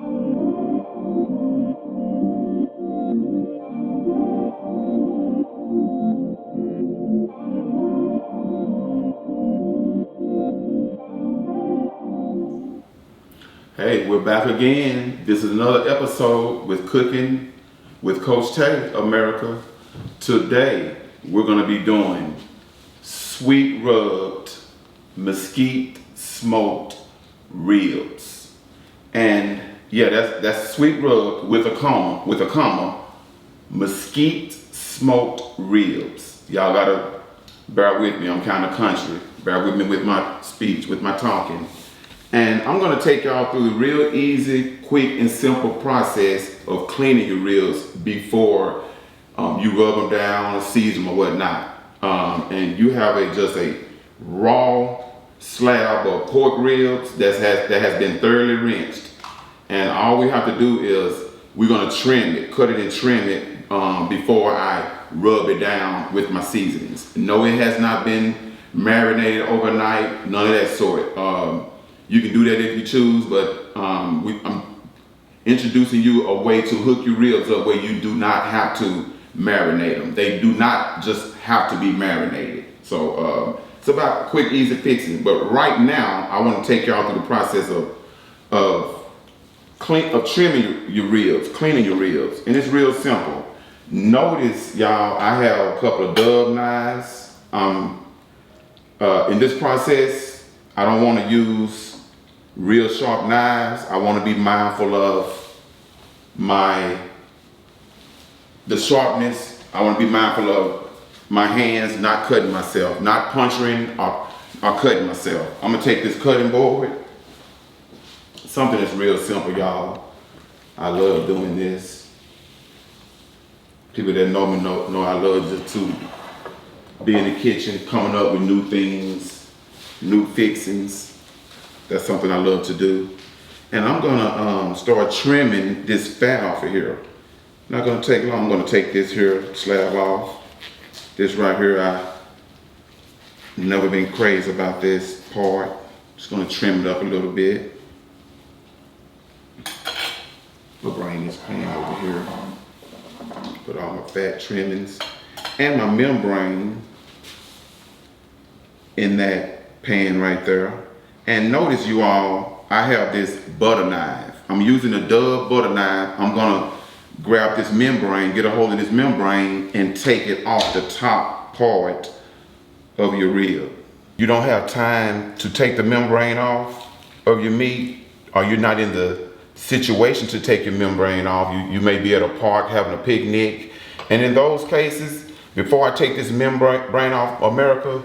Hey, we're back again. This is another episode with Cooking with Coach Taye, America. Today, we're going to be doing sweet rubbed mesquite smoked ribs. And yeah, that's sweet rubbed with a comma, mesquite smoked ribs. Y'all gotta bear with me. I'm kind of country. Bear with me with my speech, with my talking. And I'm gonna take y'all through the real easy, quick, and simple process of cleaning your ribs before you rub them down or season them or whatnot. And you have just a raw slab of pork ribs that has been thoroughly rinsed. And all we have to do is we're gonna trim it, cut it and trim it before I rub it down with my seasonings. No, it has not been marinated overnight, none of that sort. You can do that if you choose, but I'm introducing you a way to hook your ribs up where you do not have to marinate them. They do not just have to be marinated. So it's about quick, easy fixing. But right now, I want to take y'all through the process of trimming your ribs, cleaning your ribs, and it's real simple. Notice, y'all, I have a couple of dove knives. In this process, I don't want to use real sharp knives. I want to be mindful of the sharpness. I want to be mindful of my hands not cutting myself, not puncturing or cutting myself. I'm gonna take this cutting board. Something that's real simple, y'all. I love doing this. People that know me know I love just to be in the kitchen, coming up with new things, new fixings. That's something I love to do. And I'm gonna start trimming this fat off of here. Not gonna take long. I'm gonna take this here slab off. This right here, I never been crazy about this part. Just gonna trim it up a little bit. We'll bring this pan over here. Put all my fat trimmings and my membrane in that pan right there. And notice, you all, I have this butter knife. I'm using a Dove butter knife. I'm gonna grab this membrane, get a hold of this membrane, and take it off the top part of your rib. You don't have time to take the membrane off of your meat, or you're not in the situation to take your membrane off. You may be at a park having a picnic. And in those cases, before I take this membrane off, America,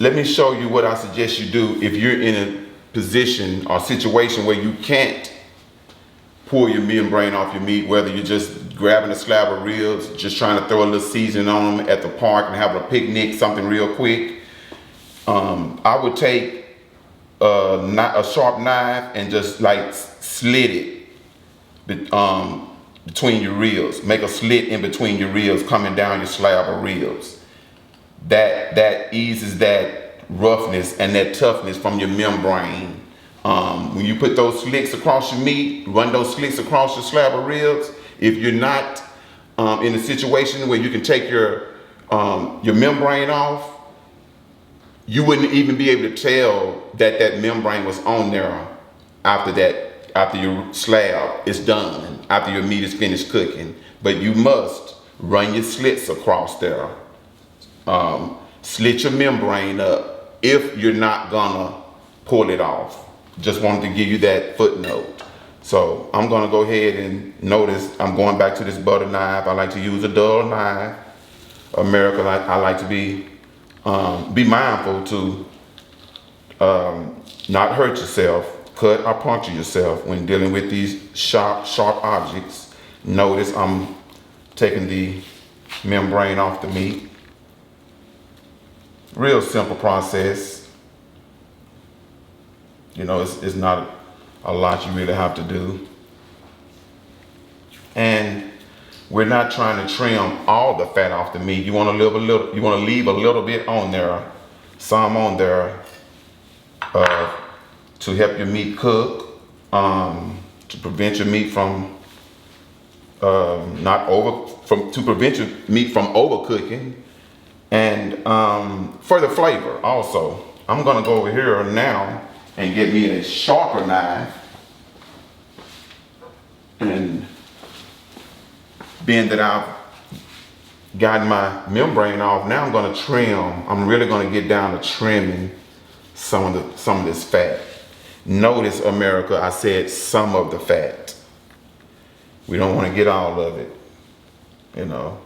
let me show you what I suggest you do if you're in a position or situation where you can't pull your membrane off your meat, whether you're just grabbing a slab of ribs, just trying to throw a little seasoning on them at the park and having a picnic, something real quick. I would take a sharp knife and just like slit it between your ribs. Make a slit in between your ribs coming down your slab of ribs. That eases that roughness and that toughness from your membrane. When you put those slits across your meat, run those slits across your slab of ribs, if you're not in a situation where you can take your membrane off, you wouldn't even be able to tell that membrane was on there after your slab is done, after your meat is finished cooking. But you must run your slits across there. Slit your membrane up if you're not gonna pull it off. Just wanted to give you that footnote. So I'm gonna go ahead and notice I'm going back to this butter knife. I like to use a dull knife. America, I like to be mindful to not hurt yourself, cut or puncture yourself when dealing with these sharp objects. Notice I'm taking the membrane off the meat. Real simple process. You know, it's not a lot you really have to do. And we're not trying to trim all the fat off the meat. You want to leave a little bit on there, some on there, to help your meat cook, to prevent your meat from to prevent your meat from overcooking, and for the flavor also. I'm gonna go over here now and get me a sharper knife, and being that I've gotten my membrane off, now I'm gonna trim. I'm really gonna get down to trimming some of this fat. Notice, America, I said some of the fat. We don't want to get all of it, you know.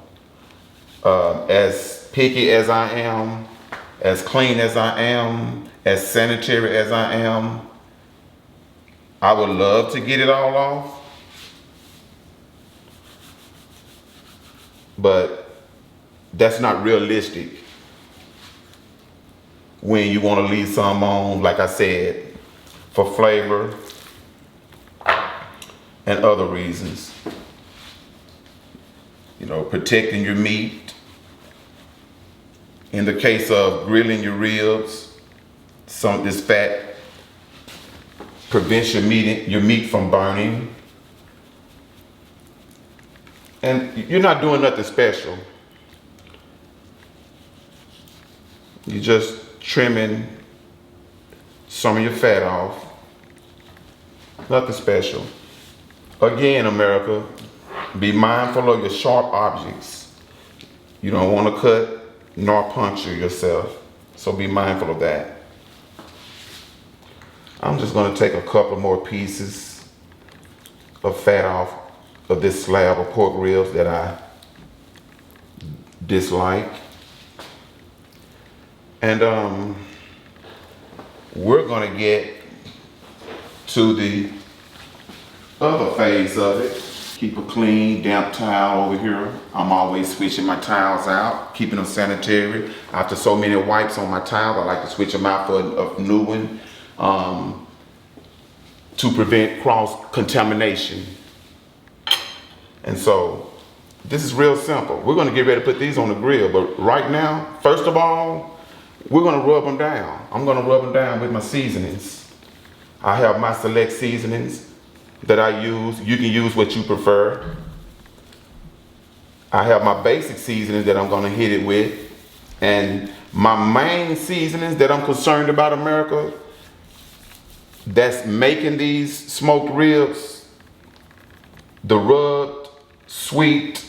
As picky as I am, as clean as I am, as sanitary as I am, I would love to get it all off, but that's not realistic when you want to leave some on, like I said, for flavor and other reasons. You know, protecting your meat. In the case of grilling your ribs, some of this fat prevents your meat from burning. And you're not doing nothing special. You're just trimming some of your fat off. Nothing special. Again, America, be mindful of your sharp objects. You don't want to cut nor puncture yourself, so be mindful of that. I'm just going to take a couple more pieces of fat off of this slab of pork ribs that I dislike. And we're going to get to the other phase of it. Keep a clean, damp towel over here. I'm always switching my towels out, keeping them sanitary. After so many wipes on my towel, I like to switch them out for a new one to prevent cross-contamination. And so, this is real simple. We're gonna get ready to put these on the grill, but right now, first of all, we're gonna rub them down. I'm gonna rub them down with my seasonings. I have my select seasonings that I use. You can use what you prefer. I have my basic seasonings that I'm gonna hit it with. And my main seasonings that I'm concerned about, America, that's making these smoked ribs, the rubbed, sweet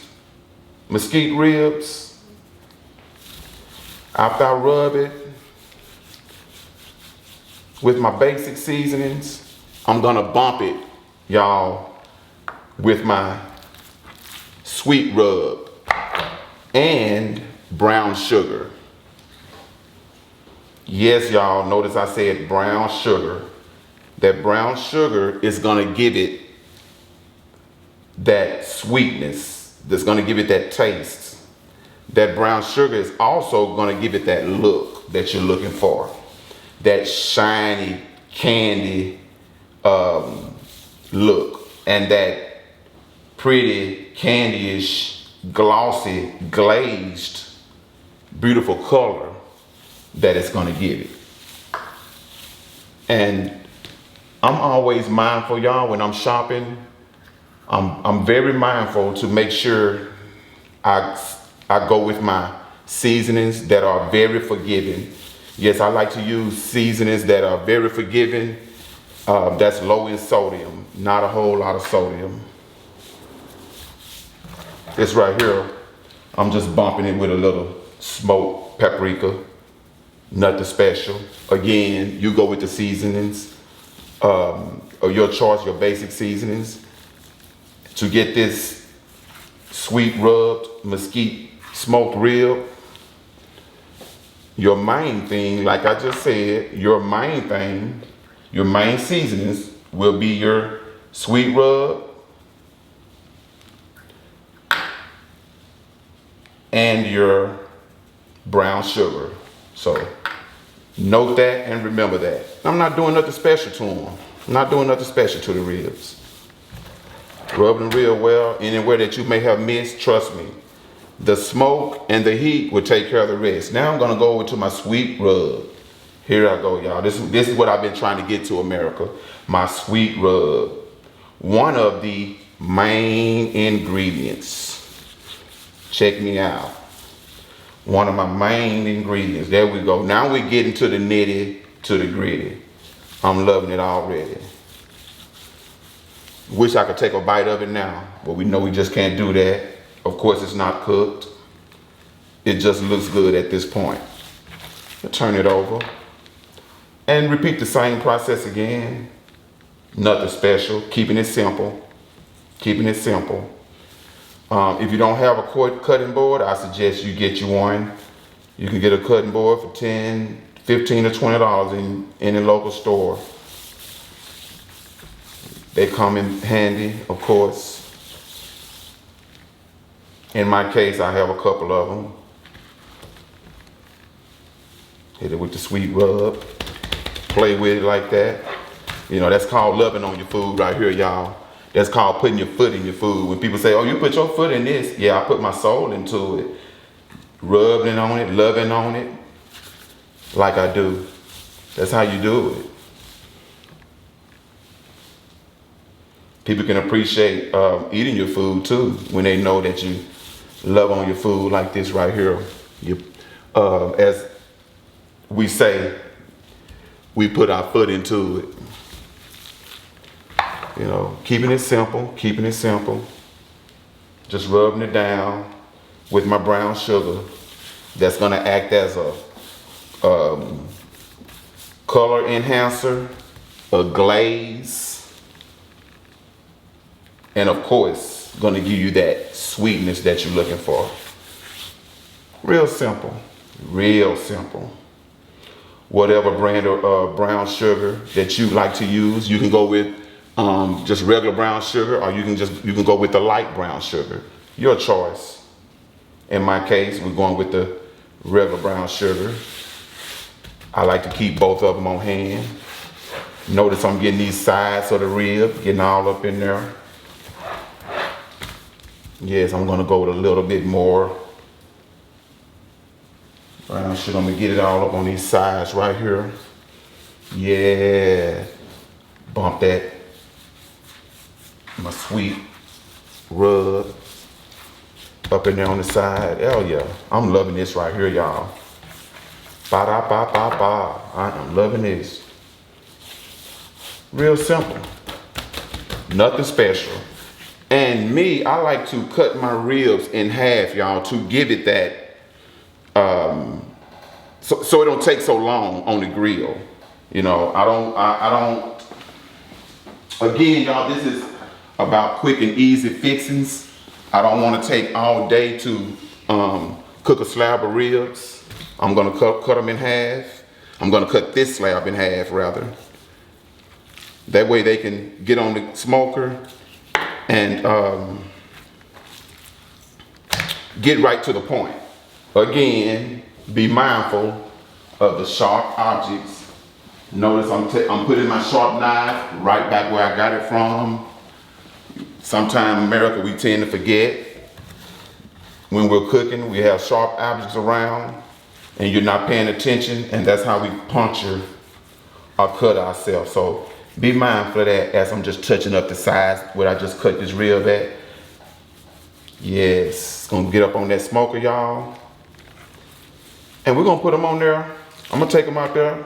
mesquite ribs. After I rub it with my basic seasonings, I'm gonna bump it, y'all, with my sweet rub and brown sugar. Yes, y'all, notice I said brown sugar. That brown sugar is gonna give it that sweetness, that's gonna give it that taste. That brown sugar is also gonna give it that look that you're looking for. That shiny candy look, and that pretty candyish, glossy, glazed, beautiful color that it's gonna give it. And I'm always mindful, y'all, when I'm shopping, I'm very mindful to make sure I go with my seasonings that are very forgiving. Yes, I like to use seasonings that are very forgiving. That's low in sodium, not a whole lot of sodium. This right here, I'm just bumping it with a little smoked paprika, nothing special. Again, you go with the seasonings of your choice, your basic seasonings, to get this sweet rubbed mesquite smoked rib. Your main thing, like I just said, your main seasonings will be your sweet rub and your brown sugar. So note that and remember that. I'm not doing nothing special to them. I'm not doing nothing special to the ribs. Rub them real well. Anywhere that you may have missed, trust me, the smoke and the heat will take care of the rest. Now I'm gonna go over to my sweet rub. Here I go, y'all. This is what I've been trying to get to, America. My sweet rub. one of the main ingredients. Check me out. One of my main ingredients. There we go. Now we're getting to the nitty, to the gritty. I'm loving it already. Wish I could take a bite of it now, but we know we just can't do that. Of course, it's not cooked. It just looks good at this point. Turn it over and repeat the same process again. Nothing special, keeping it simple. Keeping it simple. If you don't have a cutting board, I suggest you get you one. You can get a cutting board for $10, $15 to $20 in any local store. They come in handy, of course. In my case, I have a couple of them. Hit it with the sweet rub. Play with it like that. You know, that's called loving on your food right here, y'all. That's called putting your foot in your food. When people say, oh, you put your foot in this. Yeah, I put my soul into it. Rubbing on it, loving on it. Like I do. That's how you do it. People can appreciate eating your food too when they know that you love on your food like this right here. As we say, we put our foot into it. You know, keeping it simple, keeping it simple. Just rubbing it down with my brown sugar. That's gonna act as a color enhancer, a glaze, and of course, gonna give you that sweetness that you're looking for. Real simple, real simple. Whatever brand of brown sugar that you like to use, you can go with just regular brown sugar, or you can go with the light brown sugar. Your choice. In my case, we're going with the regular brown sugar. I like to keep both of them on hand. Notice I'm getting these sides of the rib, getting all up in there. Yes, I'm gonna go with a little bit more brown sugar. I'm gonna get it all up on these sides right here. Yeah, bump that, my sweet rub up in there on the side. Hell yeah, I'm loving this right here, y'all. Ba-da-ba-ba-ba, I am loving this. Real simple, nothing special. And me, I like to cut my ribs in half, y'all, to give it that, so it don't take so long on the grill. You know, I don't, again, y'all, this is about quick and easy fixings. I don't want to take all day to cook a slab of ribs. I'm gonna cut them in half. I'm gonna cut this slab in half, rather. That way they can get on the smoker and get right to the point. Again, be mindful of the sharp objects. Notice I'm putting my sharp knife right back where I got it from. Sometimes in America we tend to forget. When we're cooking, we have sharp objects around and you're not paying attention, and that's how we puncture or cut ourselves. So be mindful of that as I'm just touching up the sides where I just cut this rib at. Yes, it's gonna get up on that smoker, y'all. And we're gonna put them on there. I'm gonna take them out there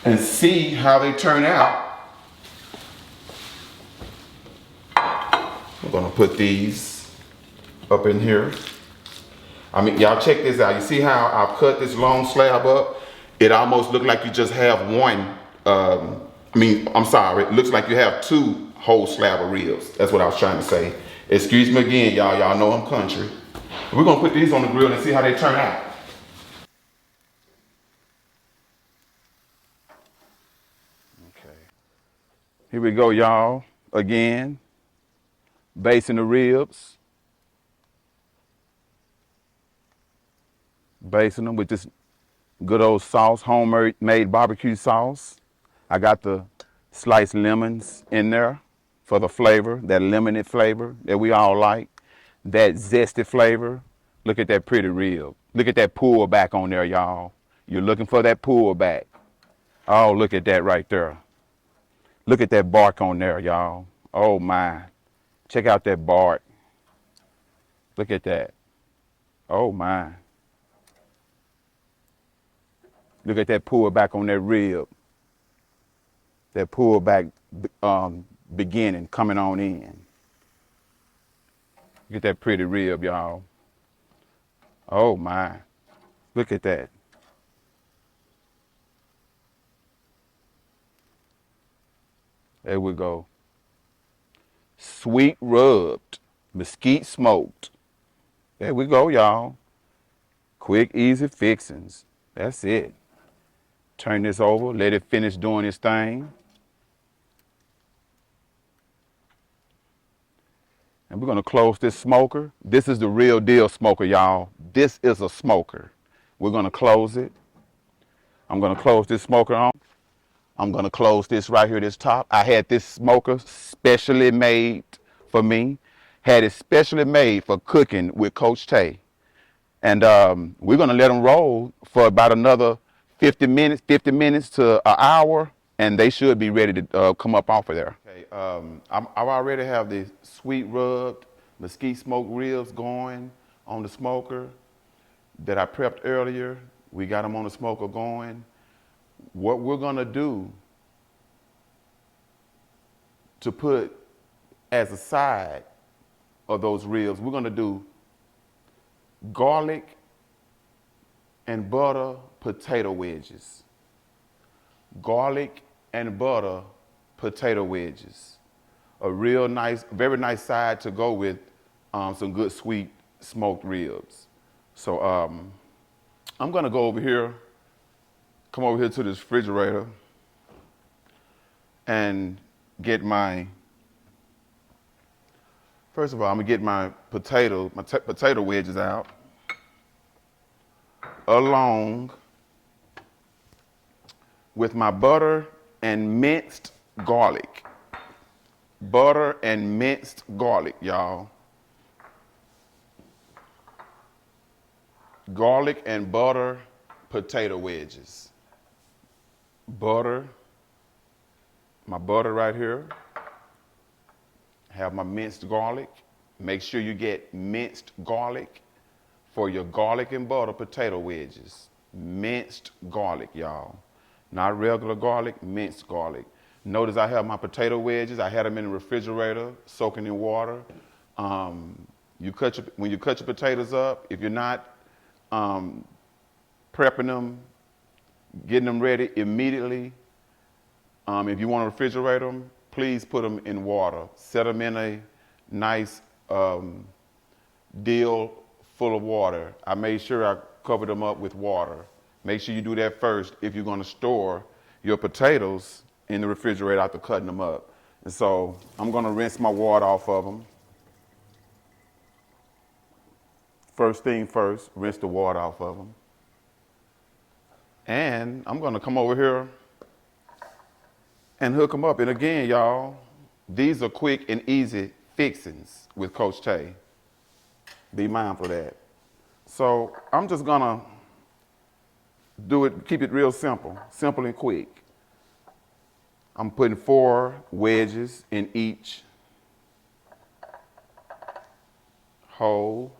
and see how they turn out. We're gonna put these up in here. I mean, y'all check this out. You see how I've cut this long slab up? It almost looks like you just have one, I'm sorry, it looks like you have two whole slab of ribs. That's what I was trying to say. Excuse me again, y'all. Y'all know I'm country. We're gonna put these on the grill and see how they turn out. Okay. Here we go, y'all. Again, basting the ribs. Basting them with this good old sauce, homemade barbecue sauce. I got the sliced lemons in there for the flavor, that lemonade flavor that we all like, that zesty flavor. Look at that pretty rib. Look at that pull back on there, y'all. You're looking for that pull back. Oh, look at that right there. Look at that bark on there, y'all. Oh my. Check out that bark. Look at that. Oh my. Look at that pull back on that rib. That pull back beginning, coming on in. Look at that pretty rib, y'all. Oh my. Look at that. There we go. Sweet rubbed, mesquite smoked. There we go, y'all. Quick, easy fixings. That's it. Turn this over, let it finish doing its thing. And we're gonna close this smoker. This is the real deal smoker, y'all. This is a smoker. We're gonna close it. I'm gonna close this smoker on. I'm gonna close this right here, this top. I had this smoker specially made for me. Had it specially made for cooking with Coach Taye. And we're gonna let them roll for about another 50 minutes to an hour, and they should be ready to come up off of there. Okay, I already have the sweet rubbed mesquite smoked ribs going on the smoker that I prepped earlier. We got them on the smoker going. What we're gonna do to put as a side of those ribs, we're gonna do garlic and butter potato wedges. Garlic and butter potato wedges. A real nice, very nice side to go with some good sweet smoked ribs. So I'm gonna go over here, come over here to this refrigerator and get first of all, I'm gonna get my potato wedges out, along with my butter and minced garlic. Butter and minced garlic, y'all. Garlic and butter potato wedges. Butter, my butter right here. Have my minced garlic. Make sure you get minced garlic for your garlic and butter potato wedges. Minced garlic, y'all. Not regular garlic, minced garlic. Notice I have my potato wedges. I had them in the refrigerator, soaking in water. When you cut your potatoes up, if you're not prepping them, getting them ready immediately, if you want to refrigerate them, please put them in water. Set them in a nice deal full of water. I made sure I covered them up with water. Make sure you do that first if you're going to store your potatoes in the refrigerator after cutting them up. And so I'm going to rinse my water off of them. First thing first, rinse the water off of them. And I'm going to come over here and hook them up. And again, y'all, these are quick and easy fixings with Coach Taye. Be mindful of that. So I'm just gonna do it, keep it real simple and quick. I'm putting 4 wedges in each hole.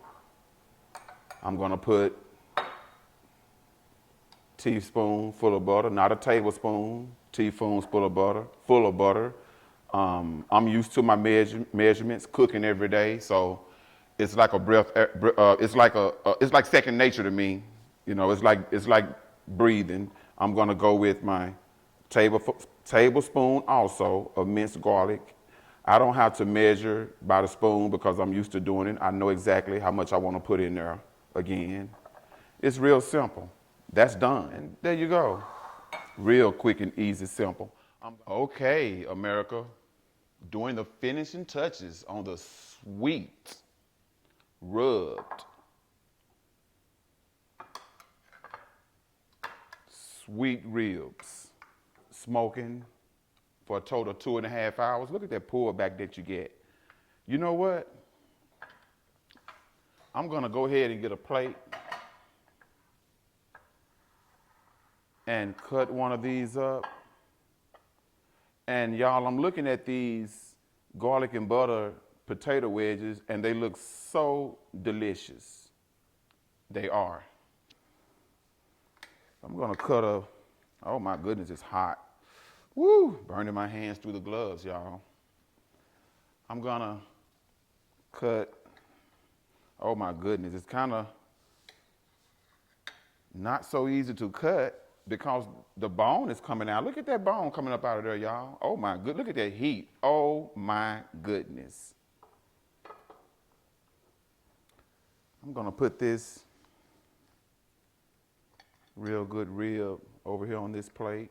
I'm gonna put teaspoon full of butter, not a tablespoon, teaspoons full of butter. I'm used to my measurements, cooking every day, so it's like a breath. It's like second nature to me. You know, it's like breathing. I'm gonna go with my tablespoon also of minced garlic. I don't have to measure by the spoon because I'm used to doing it. I know exactly how much I want to put in there. Again, it's real simple. That's done. And there you go. Real quick and easy, simple. Okay, America, doing the finishing touches on the sweet rubbed sweet ribs, smoking for a total of 2.5 hours. Look at that pull back that you get. You know what? I'm gonna go ahead and get a plate and cut one of these up And y'all, I'm looking at these garlic and butter potato wedges, and they look so delicious. They are. I'm gonna cut a, oh my goodness, it's hot. Woo, burning my hands through the gloves, y'all. I'm gonna cut, oh my goodness, it's kind of not so easy to cut because the bone is coming out. Look at that bone coming up out of there, y'all. Oh my good, look at that heat. Oh my goodness. I'm gonna put this real good rib over here on this plate.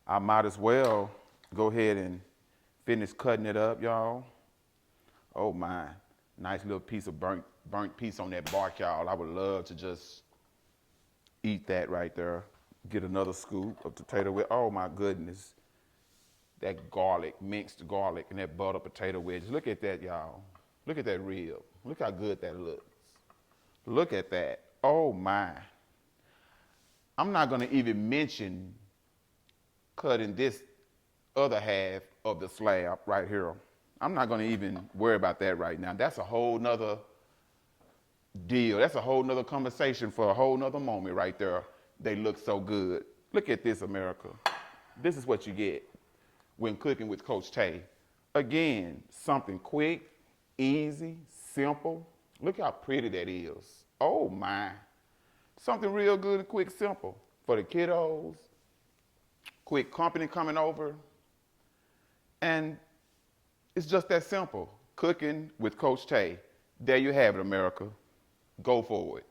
I might as well go ahead and finish cutting it up, y'all. Oh my, nice little piece of burnt piece on that bark, y'all. I would love to just eat that right there. Get another scoop of potato wedge. Oh my goodness. That garlic, minced garlic, and that butter potato wedges. Look at that, y'all. Look at that rib. Look how good that looks. Look at that. Oh my. I'm not gonna even mention cutting this other half of the slab right here. I'm not gonna even worry about that right now. That's a whole nother deal. That's a whole nother conversation for a whole nother moment right there. They look so good. Look at this, America. This is what you get when cooking with Coach Taye. Again, something quick, easy, simple. Look how pretty that is. Oh my. Something real good and quick, simple for the kiddos, quick company coming over. And it's just that simple. Cooking with Coach Taye. There you have it, America. Go for it.